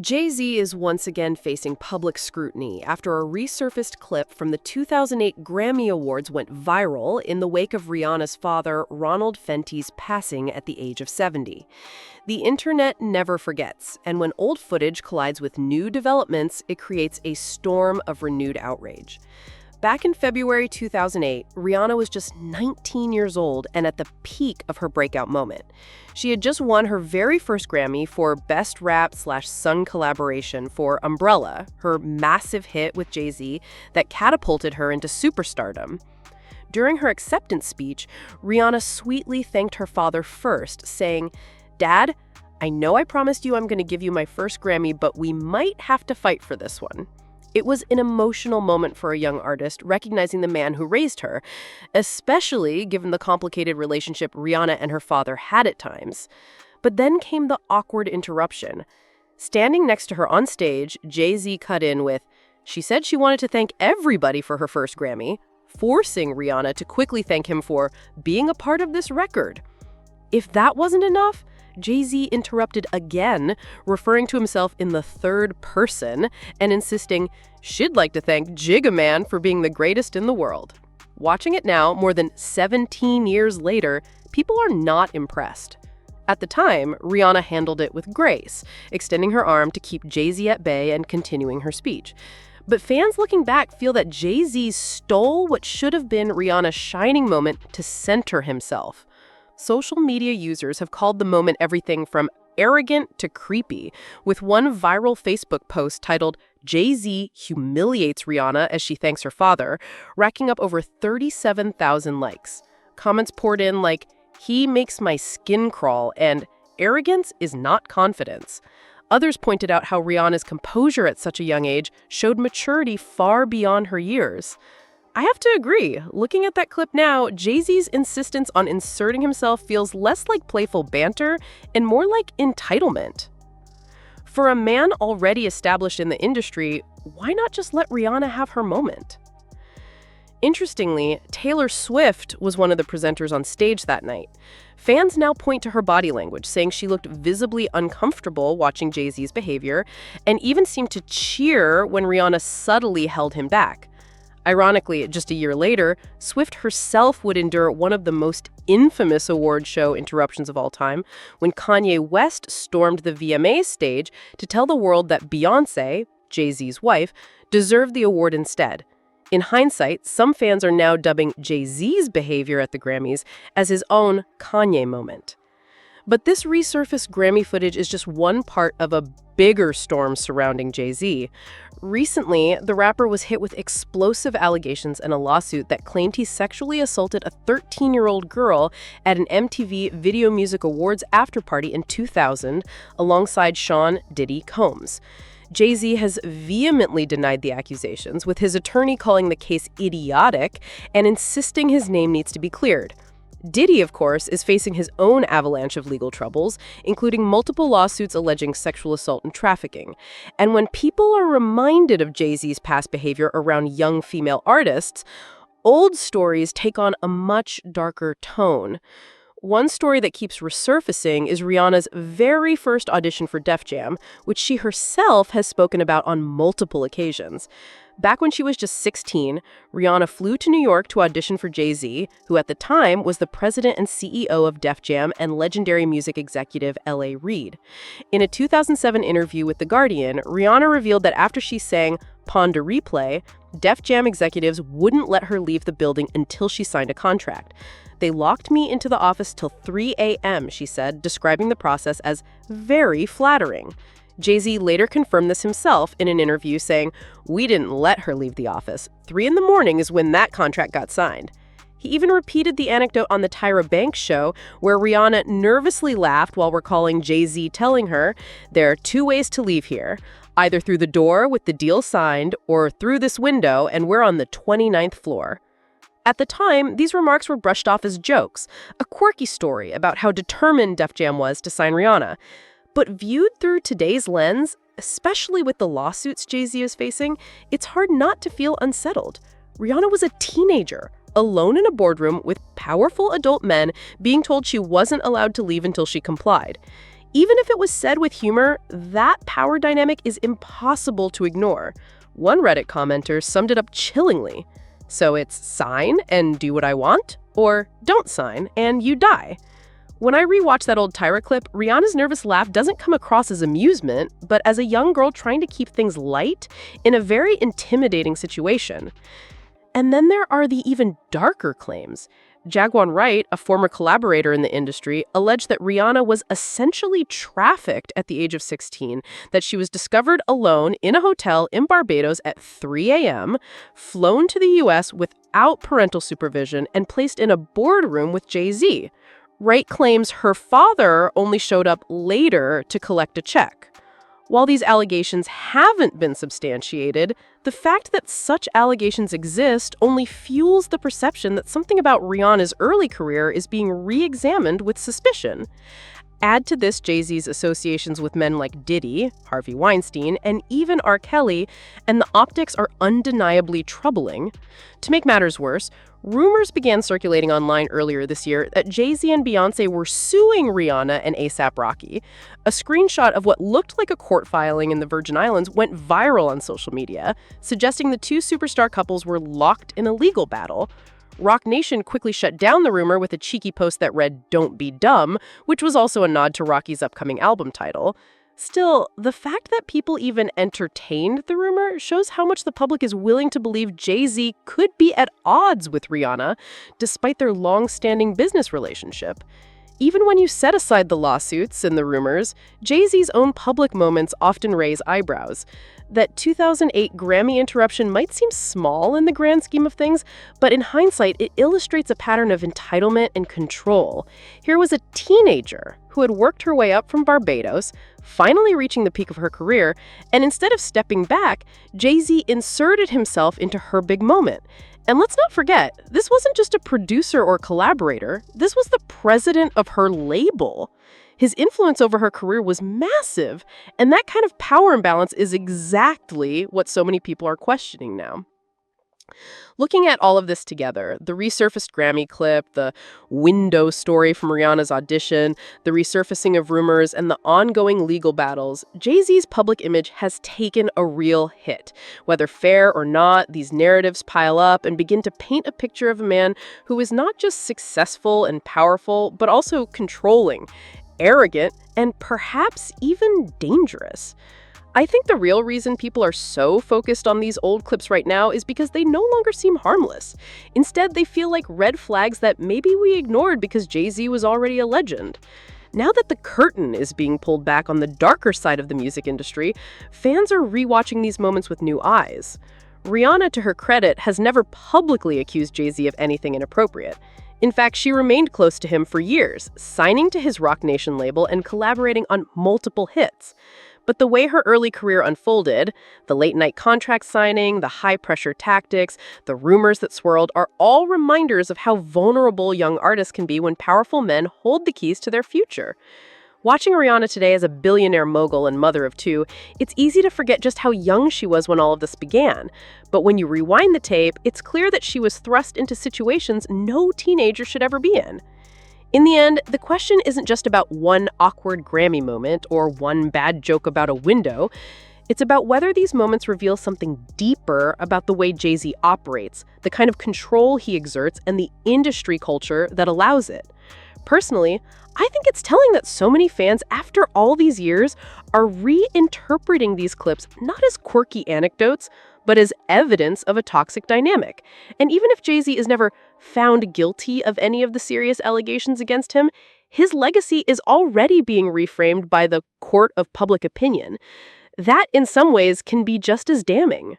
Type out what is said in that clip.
Jay-Z is once again facing public scrutiny after a resurfaced clip from the 2008 Grammy Awards went viral in the wake of Rihanna's father, Ronald Fenty's passing at the age of 70. The internet never forgets, and when old footage collides with new developments, it creates a storm of renewed outrage. Back in February 2008, Rihanna was just 19 years old and at the peak of her breakout moment. She had just won her very first Grammy for Best Rap/Sung Collaboration for Umbrella, her massive hit with Jay-Z that catapulted her into superstardom. During her acceptance speech, Rihanna sweetly thanked her father first, saying, "Dad, I know I promised you I'm going to give you my first Grammy, but we might have to fight for this one." It was an emotional moment for a young artist, recognizing the man who raised her, especially given the complicated relationship Rihanna and her father had at times. But then came the awkward interruption. Standing next to her on stage, Jay-Z cut in with, "She said she wanted to thank everybody for her first Grammy," forcing Rihanna to quickly thank him for being a part of this record. If that wasn't enough, Jay-Z interrupted again, referring to himself in the third person and insisting she'd like to thank Jigga Man for being the greatest in the world. Watching it now, more than 17 years later, people are not impressed. At the time, Rihanna handled it with grace, extending her arm to keep Jay-Z at bay and continuing her speech. But fans looking back feel that Jay-Z stole what should have been Rihanna's shining moment to center himself. Social media users have called the moment everything from arrogant to creepy, with one viral Facebook post titled, "Jay-Z humiliates Rihanna as she thanks her father," racking up over 37,000 likes. Comments poured in like, "He makes my skin crawl," and "Arrogance is not confidence." Others pointed out how Rihanna's composure at such a young age showed maturity far beyond her years. I have to agree. Looking at that clip now, Jay-Z's insistence on inserting himself feels less like playful banter and more like entitlement. For a man already established in the industry, why not just let Rihanna have her moment? Interestingly, Taylor Swift was one of the presenters on stage that night. Fans now point to her body language, saying she looked visibly uncomfortable watching Jay-Z's behavior and even seemed to cheer when Rihanna subtly held him back. Ironically, just a year later, Swift herself would endure one of the most infamous award show interruptions of all time when Kanye West stormed the VMAs stage to tell the world that Beyoncé, Jay-Z's wife, deserved the award instead. In hindsight, some fans are now dubbing Jay-Z's behavior at the Grammys as his own Kanye moment. But this resurfaced Grammy footage is just one part of a bigger storm surrounding Jay-Z. Recently, the rapper was hit with explosive allegations in a lawsuit that claimed he sexually assaulted a 13-year-old girl at an MTV Video Music Awards afterparty in 2000 alongside Sean Diddy Combs. Jay-Z has vehemently denied the accusations, with his attorney calling the case idiotic and insisting his name needs to be cleared. Diddy, of course, is facing his own avalanche of legal troubles, including multiple lawsuits alleging sexual assault and trafficking. And when people are reminded of Jay-Z's past behavior around young female artists, old stories take on a much darker tone. One story that keeps resurfacing is Rihanna's very first audition for Def Jam, which she herself has spoken about on multiple occasions. Back when she was just 16, Rihanna flew to New York to audition for Jay-Z, who at the time was the president and CEO of Def Jam and legendary music executive L.A. Reid. In a 2007 interview with The Guardian, Rihanna revealed that after she sang Pon de Replay, Def Jam executives wouldn't let her leave the building until she signed a contract. "They locked me into the office till 3 a.m., she said, describing the process as very flattering. Jay-Z later confirmed this himself in an interview, saying, "We didn't let her leave the office. 3 in the morning is when that contract got signed." He even repeated the anecdote on the Tyra Banks show, where Rihanna nervously laughed while recalling Jay-Z telling her, "There are 2 ways to leave here. Either through the door with the deal signed, or through this window, and we're on the 29th floor. At the time, these remarks were brushed off as jokes, a quirky story about how determined Def Jam was to sign Rihanna. But viewed through today's lens, especially with the lawsuits Jay-Z is facing, it's hard not to feel unsettled. Rihanna was a teenager, alone in a boardroom with powerful adult men being told she wasn't allowed to leave until she complied. Even if it was said with humor, that power dynamic is impossible to ignore. One Reddit commenter summed it up chillingly. So it's sign and do what I want, or don't sign and you die. When I rewatch that old Tyra clip, Rihanna's nervous laugh doesn't come across as amusement, but as a young girl trying to keep things light in a very intimidating situation. And then there are the even darker claims. Jaguan Wright, a former collaborator in the industry, alleged that Rihanna was essentially trafficked at the age of 16, that she was discovered alone in a hotel in Barbados at 3 a.m., flown to the U.S. without parental supervision, and placed in a boardroom with Jay-Z. Wright claims her father only showed up later to collect a check. While these allegations haven't been substantiated, the fact that such allegations exist only fuels the perception that something about Rihanna's early career is being re-examined with suspicion. Add to this Jay-Z's associations with men like Diddy, Harvey Weinstein, and even R. Kelly, and the optics are undeniably troubling. To make matters worse, rumors began circulating online earlier this year that Jay-Z and Beyoncé were suing Rihanna and A$AP Rocky. A screenshot of what looked like a court filing in the Virgin Islands went viral on social media, suggesting the two superstar couples were locked in a legal battle. Rock Nation quickly shut down the rumor with a cheeky post that read, "Don't be dumb," which was also a nod to Rocky's upcoming album title. Still, the fact that people even entertained the rumor shows how much the public is willing to believe Jay-Z could be at odds with Rihanna, despite their long-standing business relationship. Even when you set aside the lawsuits and the rumors, Jay-Z's own public moments often raise eyebrows. That 2008 Grammy interruption might seem small in the grand scheme of things, but in hindsight, it illustrates a pattern of entitlement and control. Here was a teenager who had worked her way up from Barbados, finally reaching the peak of her career, and instead of stepping back, Jay-Z inserted himself into her big moment. And let's not forget, this wasn't just a producer or collaborator, this was the president of her label. His influence over her career was massive, and that kind of power imbalance is exactly what so many people are questioning now. Looking at all of this together, the resurfaced Grammy clip, the window story from Rihanna's audition, the resurfacing of rumors, and the ongoing legal battles, Jay-Z's public image has taken a real hit. Whether fair or not, these narratives pile up and begin to paint a picture of a man who is not just successful and powerful, but also controlling, arrogant, and perhaps even dangerous. I think the real reason people are so focused on these old clips right now is because they no longer seem harmless. Instead, they feel like red flags that maybe we ignored because Jay-Z was already a legend. Now that the curtain is being pulled back on the darker side of the music industry, fans are rewatching these moments with new eyes. Rihanna, to her credit, has never publicly accused Jay-Z of anything inappropriate. In fact, she remained close to him for years, signing to his Rock Nation label and collaborating on multiple hits. But the way her early career unfolded, the late-night contract signing, the high-pressure tactics, the rumors that swirled are all reminders of how vulnerable young artists can be when powerful men hold the keys to their future. Watching Rihanna today as a billionaire mogul and mother of two, it's easy to forget just how young she was when all of this began. But when you rewind the tape, it's clear that she was thrust into situations no teenager should ever be in. In the end, the question isn't just about one awkward Grammy moment or one bad joke about a window. It's about whether these moments reveal something deeper about the way Jay-Z operates, the kind of control he exerts, and the industry culture that allows it. Personally, I think it's telling that so many fans, after all these years, are reinterpreting these clips not as quirky anecdotes, but as evidence of a toxic dynamic. And even if Jay-Z is never found guilty of any of the serious allegations against him, his legacy is already being reframed by the court of public opinion. That, in some ways, can be just as damning.